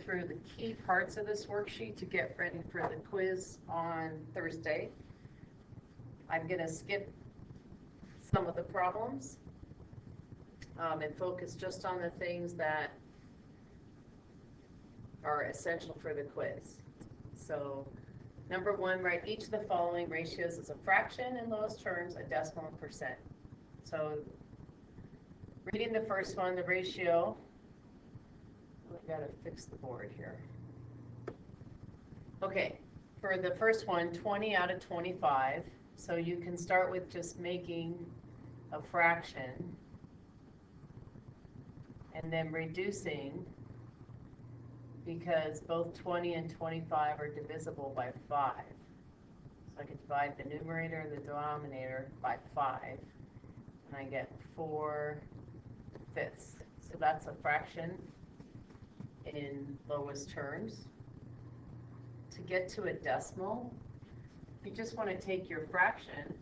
through the key parts of this worksheet to get ready for the quiz on Thursday. I'm going to skip some of the problems and focus just on the things that are essential for the quiz. So, number one, write each of the following ratios as a fraction, in lowest terms, a decimal, and percent. So, reading the first one, the ratio, we got to fix the board here. Okay, for the first one, 20 out of 25. So you can start with just making a fraction and then reducing, because both 20 and 25 are divisible by 5. So I can divide the numerator and the denominator by 5, and I get 4/5. So that's a fraction in lowest terms. To get to a decimal, you just want to take your fraction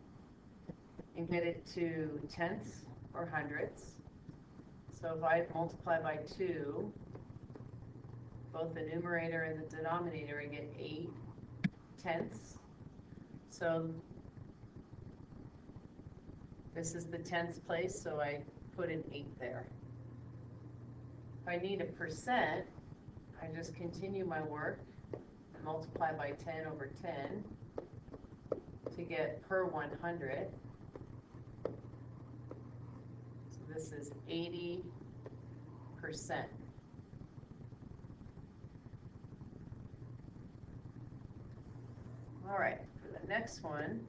and get it to tenths or hundredths. So if I multiply by 2, both the numerator and the denominator, I get 8/10. So this is the tenths place, so I put an 8 there. If I need a percent, I just continue my work and multiply by 10 over 10 to get per 100. So this is 80%. All right, for the next one,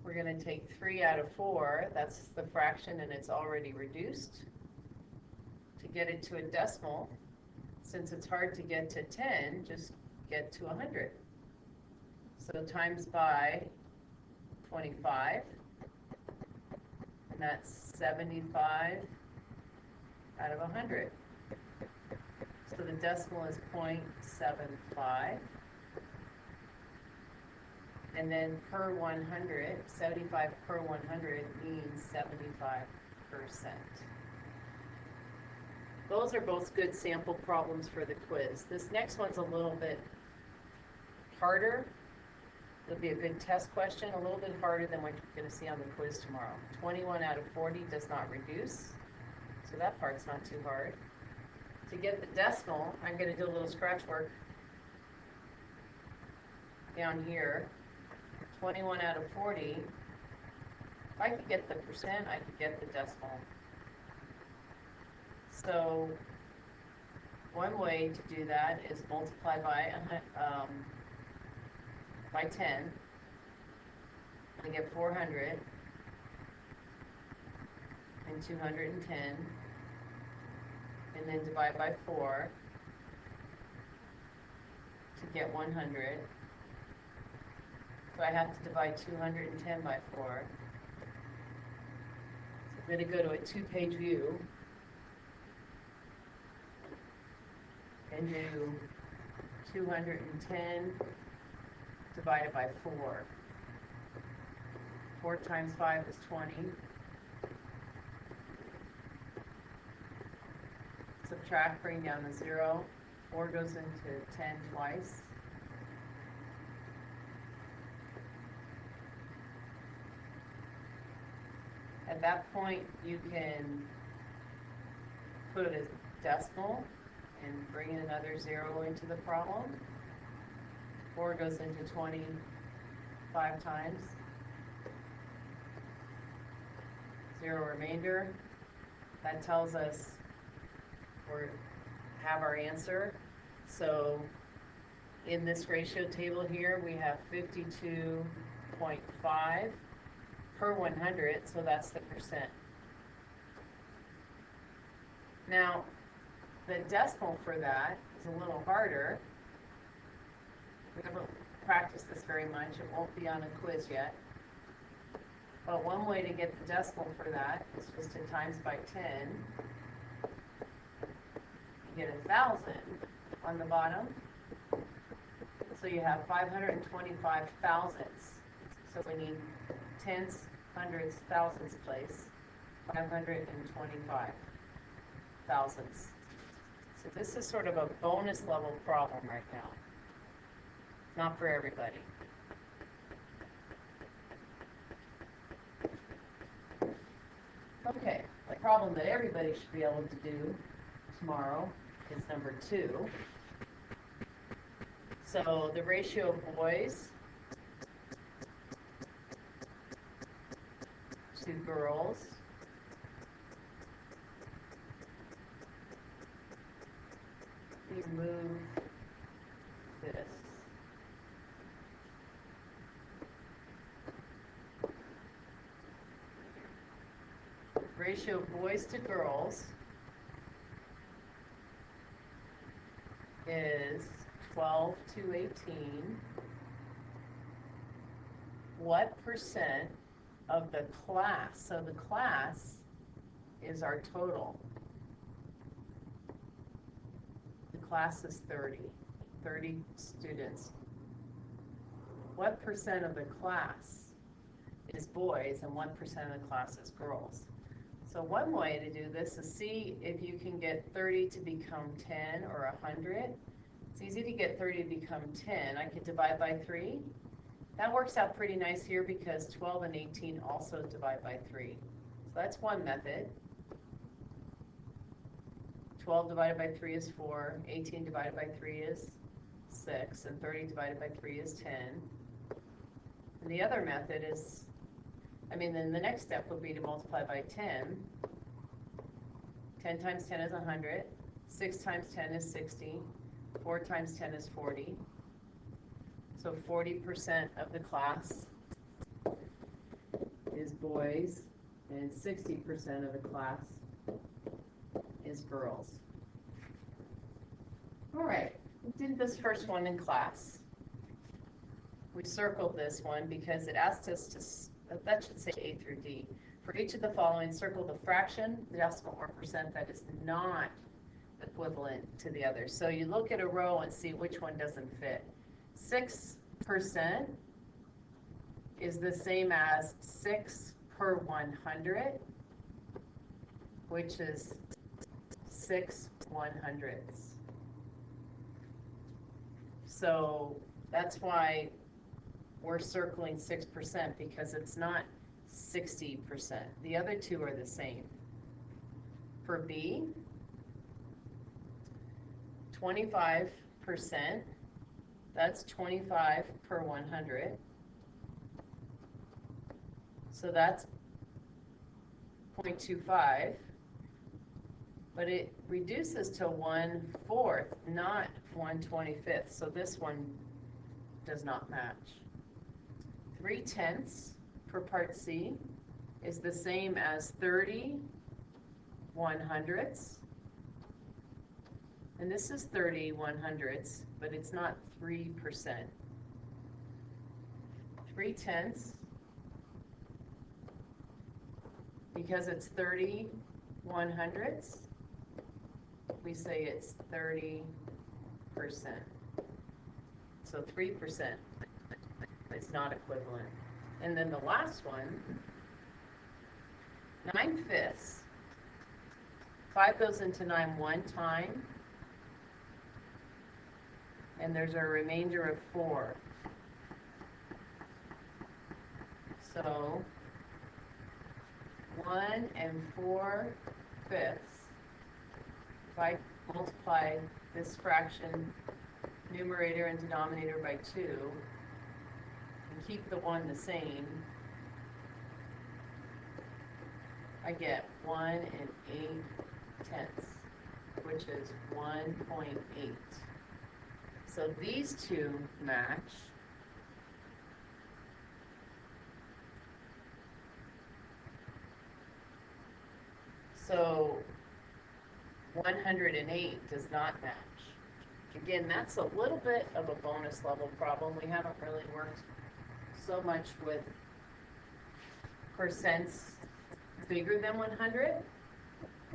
we're going to take 3 out of 4. That's the fraction, and it's already reduced. To get it to a decimal, since it's hard to get to 10, just get to 100. So times by 25, and that's 75 out of 100. So the decimal is 0.75. And then per 100, 75 per 100 means 75%. Those are both good sample problems for the quiz. This next one's a little bit harder. It'll be a good test question, a little bit harder than what you're going to see on the quiz tomorrow. 21 out of 40 does not reduce, so that part's not too hard. To get the decimal, I'm going to do a little scratch work down here. 21 out of 40, if I could get the percent, I could get the decimal. So one way to do that is multiply by 10. I get 400 and 210, and then divide by 4 to get 100. So I have to divide 210 by 4. So I'm going to go to a 2-page view and do 210 divided by 4. 4 times 5 is 20. Subtract, bring down the 0. 4 goes into 10 twice. At that point, you can put a decimal and bring in another 0 into the problem. 4 goes into 20 5 times. 0 remainder. That tells us we have our answer. So in this ratio table here, we have 52.5 per 100, so that's the percent. Now, the decimal for that is a little harder. We haven't practiced this very much. It won't be on a quiz yet. But one way to get the decimal for that is just to times by 10. You get 1,000 on the bottom. So you have 525 thousandths. So we need tenths, hundredths, thousandths place. 525 thousandths. So this is sort of a bonus level problem right now. Not for everybody. Okay, the problem that everybody should be able to do tomorrow is number 2. So the ratio of boys to girls remove this. Ratio of boys to girls is 12 to 18. What percent of the class? So the class is our total. The class is 30 students. What percent of the class is boys and what percent of the class is girls? So one way to do this is see if you can get 30 to become 10 or 100. It's easy to get 30 to become 10. I could divide by 3. That works out pretty nice here because 12 and 18 also divide by 3. So that's one method. 12 divided by 3 is 4, 18 divided by 3 is 6, and 30 divided by 3 is 10. And the other method is, then the next step would be to multiply by 10. 10 times 10 is 100. 6 times 10 is 60. 4 times 10 is 40. So 40% of the class is boys, and 60% of the class is girls. All right, we did this first one in class. We circled this one because it asked us to, that should say A through D. For each of the following, circle the fraction, the decimal, or percent that is not equivalent to the other. So you look at a row and see which one doesn't fit. 6% is the same as 6 per 100, which is 6 100ths. So that's why we're circling 6% because it's not 60%. The other two are the same. For B, 25%, that's 25 per 100. So that's 0.25, but it reduces to 1/4, not 1/25. So this one does not match. 3/10 for part C is the same as 30 100ths. And this is 30 100ths, but it's not 3%. 3/10, because it's 30 100ths, we say it's 30%. So 3% is not equivalent. And then the last one, 9/5. 5 goes into 9 one time, and there's a remainder of 4. So 1 4/5. If I multiply this fraction, numerator and denominator, by 2, and keep the 1 the same, I get 1 8/10, which is 1.8. So these two match. So 108 does not match. Again, that's a little bit of a bonus level problem. We haven't really worked so much with percents bigger than 100,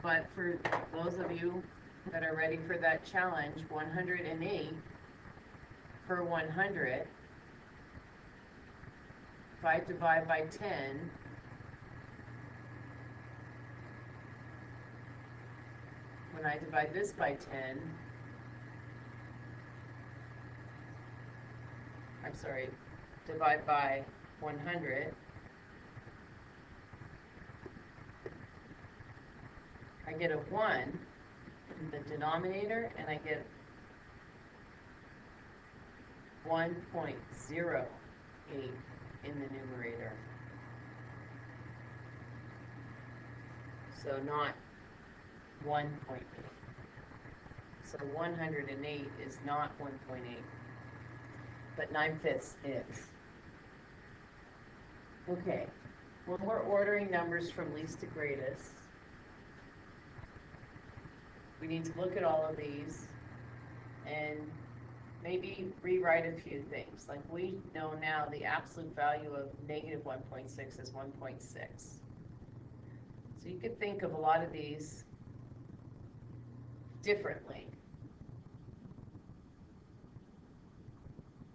but for those of you that are ready for that challenge, 108 per 100, if I divide by 10, when I divide this by 10, I'm sorry, divide by 100, I get a 1 in the denominator, and I get 1.08 in the numerator. So not 1.8. So 108 is not 1.8, but 9/5 is. Okay, when we're ordering numbers from least to greatest, we need to look at all of these and maybe rewrite a few things. Like we know now the absolute value of negative 1.6 is 1.6. So you could think of a lot of these differently.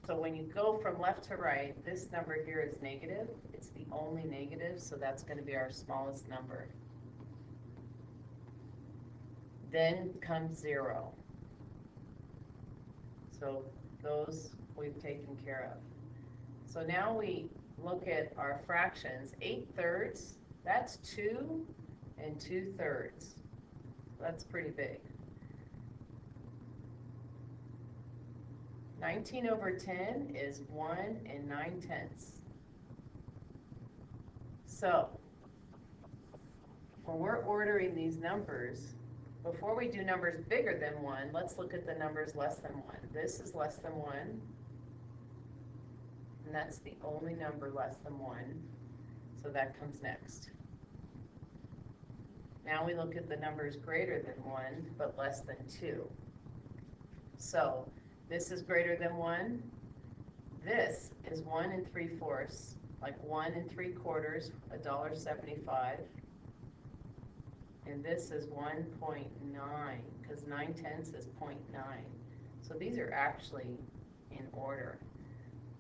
So when you go from left to right, this number here is negative. It's the only negative, so that's going to be our smallest number. Then comes 0. So those we've taken care of. So now we look at our fractions. 8/3, that's 2 and 2/3. That's pretty big. 19/10 is 1 and 9/10. So when we're ordering these numbers, before we do numbers bigger than 1, let's look at the numbers less than 1. This is less than 1, and that's the only number less than 1, so that comes next. Now we look at the numbers greater than 1, but less than 2. So this is greater than 1. This is 1 3/4, like 1 3/4, $1.75. And this is 1.9, because 9/10 is 0.9. So these are actually in order.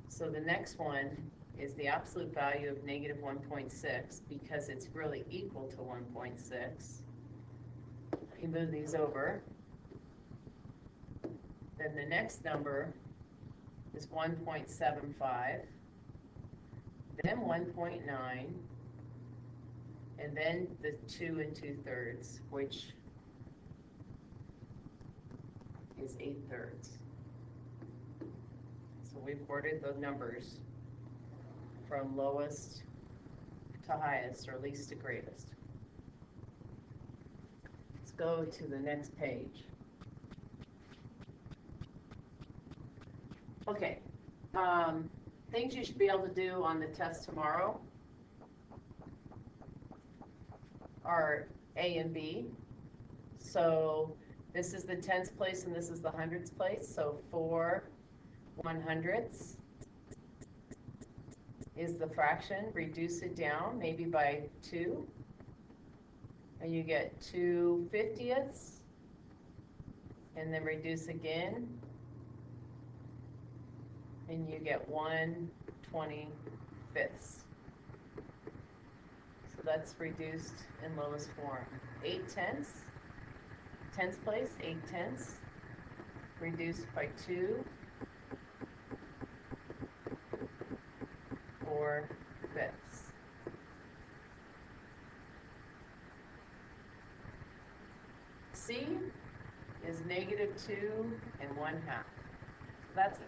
So the next one is the absolute value of negative 1.6, because it's really equal to 1.6. You move these over. Then the next number is 1.75, then 1.9, and then the 2 and 2/3, which is 8/3. So we've ordered the numbers from lowest to highest, or least to greatest. Let's go to the next page. Okay, things you should be able to do on the test tomorrow are A and B. So this is the tens place and this is the hundreds place. So 4 100ths is the fraction. Reduce it down maybe by 2. And you get 2 50ths. And then reduce again. And you get 1 25ths. So that's reduced in lowest form. 8/10, tens place, 8/10, reduced by 2, 4/5. C is negative 2 and 1/2. That's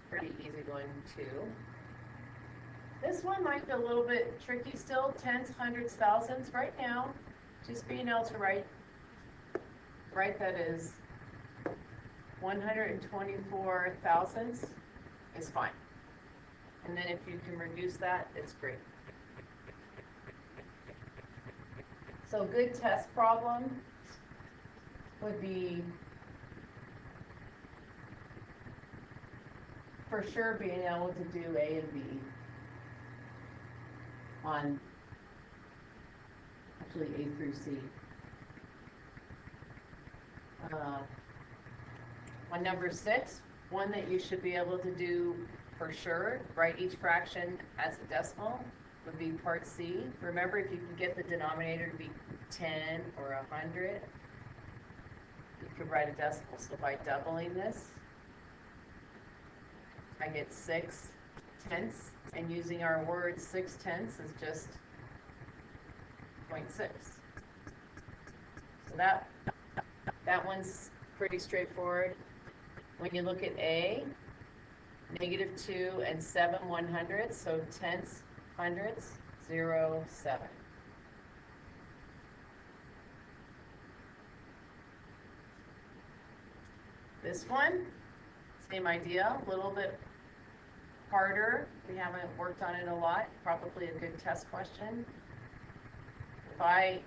pretty easy going too. This one might be a little bit tricky still. Tens, hundreds, thousands. Right now, just being able to write that as 124 thousandths is fine. And then if you can reduce that, it's great. So a good test problem would be for sure being able to do A and B on actually A through C. On number 6, one that you should be able to do for sure, write each fraction as a decimal, would be part C. Remember, if you can get the denominator to be 10 or 100, you could write a decimal. So by doubling this, I get 6/10, and using our word 6/10 is just 0.6. So that one's pretty straightforward. When you look at A, -2 and 7/100, so tenths, hundredths, 0, 7. This one, same idea, a little bit harder. We haven't worked on it a lot. Probably a good test question. If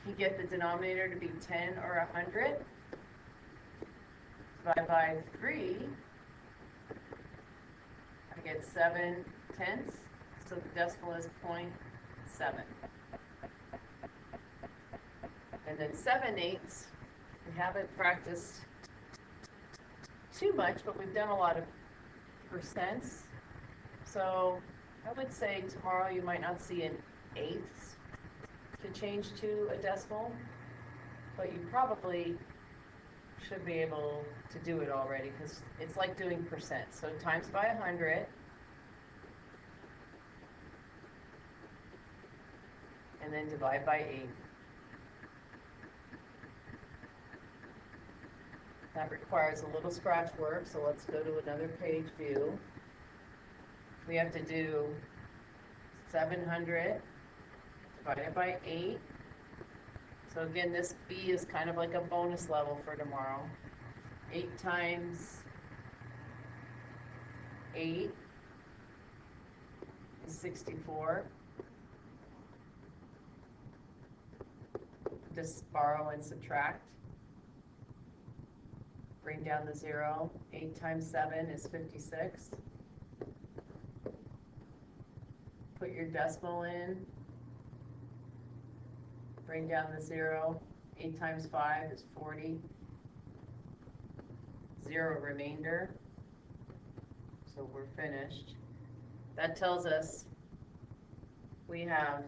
you get the denominator to be 10 or 100, divide by 3, I get 7/10, so the decimal is 0.7. And then 7/8, we haven't practiced too much, but we've done a lot of percents. So I would say tomorrow you might not see an eighths to change to a decimal, but you probably should be able to do it already because it's like doing percent. So times by 100, and then divide by 8. That requires a little scratch work, so let's go to another page view. We have to do 700 divided by 8. So again, this B is kind of like a bonus level for tomorrow. 8 times 8 is 64. Just borrow and subtract. Bring down the 0. 8 times 7 is 56. Put your decimal in. Bring down the 0. 8 times 5 is 40. 0 remainder. So we're finished. That tells us we have,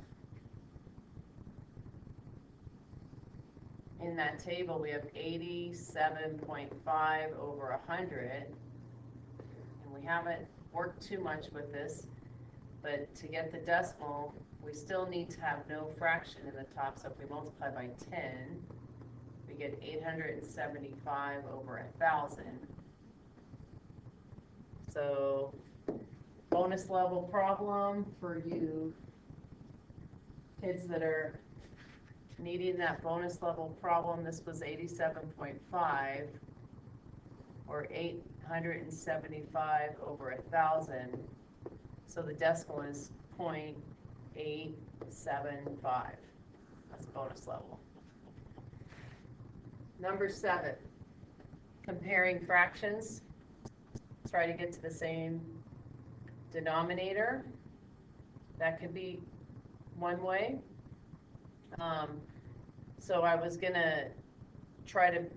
in that table, we have 87.5 over 100. And we haven't worked too much with this, but to get the decimal, we still need to have no fraction in the top. So if we multiply by 10, we get 875 over 1,000. So bonus level problem for you kids that are needing that bonus level problem. This was 87.5 or 875 over 1,000. So the decimal is 0.875. That's bonus level. Number 7, comparing fractions. Try to get to the same denominator. That could be one way. So I was going to try to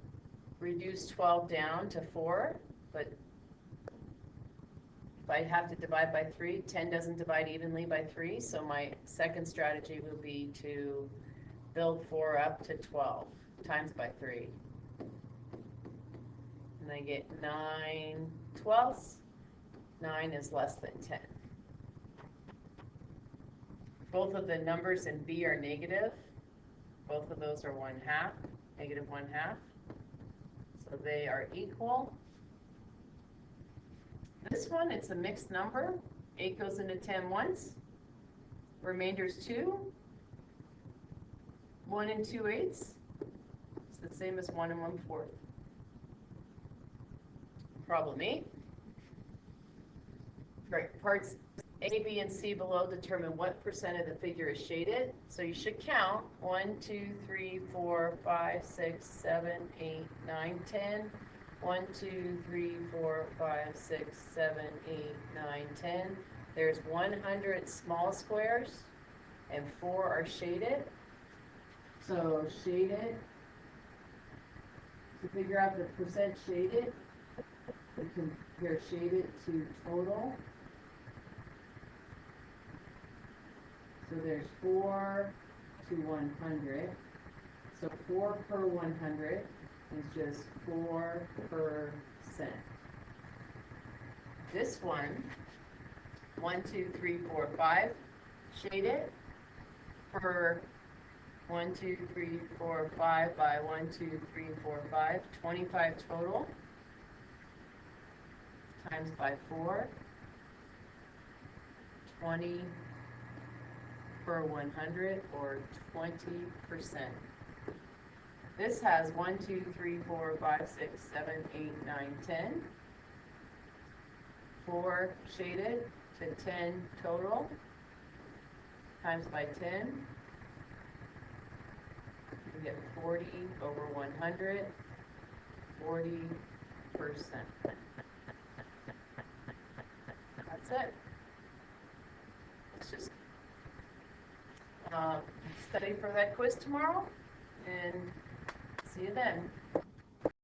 reduce 12 down to 4, but if I have to divide by 3, 10 doesn't divide evenly by 3, so my second strategy would be to build 4 up to 12 times by 3. And I get 9/12. 9 is less than 10. Both of the numbers in B are negative. Both of those are 1/2, -1/2. So they are equal. This one, it's a mixed number. 8 goes into 10 once. Remainder is 2. 1 and 2/8. It's the same as 1 and 1/4. Problem 8. Right, parts A, B, and C below determine what percent of the figure is shaded. So you should count 1, 2, 3, 4, 5, 6, 7, 8, 9, 10. 1, 2, 3, 4, 5, 6, 7, 8, 9, 10. There's 100 small squares and 4 are shaded. So shaded, to figure out the percent shaded, we compare shaded to total. So there's 4 to 100. So 4 per 100 is just 4%. This one, 1, 2, 3, 4, 5, shade it per 1, 2, 3, 4, 5 by 1, 2, 3, 4, 5, 25 total, times by 4, 20 per 100, or 20%. This has 1, 2, 3, 4, 5, 6, 7, 8, 9, 10. 4 shaded to 10 total, times by 10. You get 40 over 100, 40%. That's it. Let's just study for that quiz tomorrow, and see you then.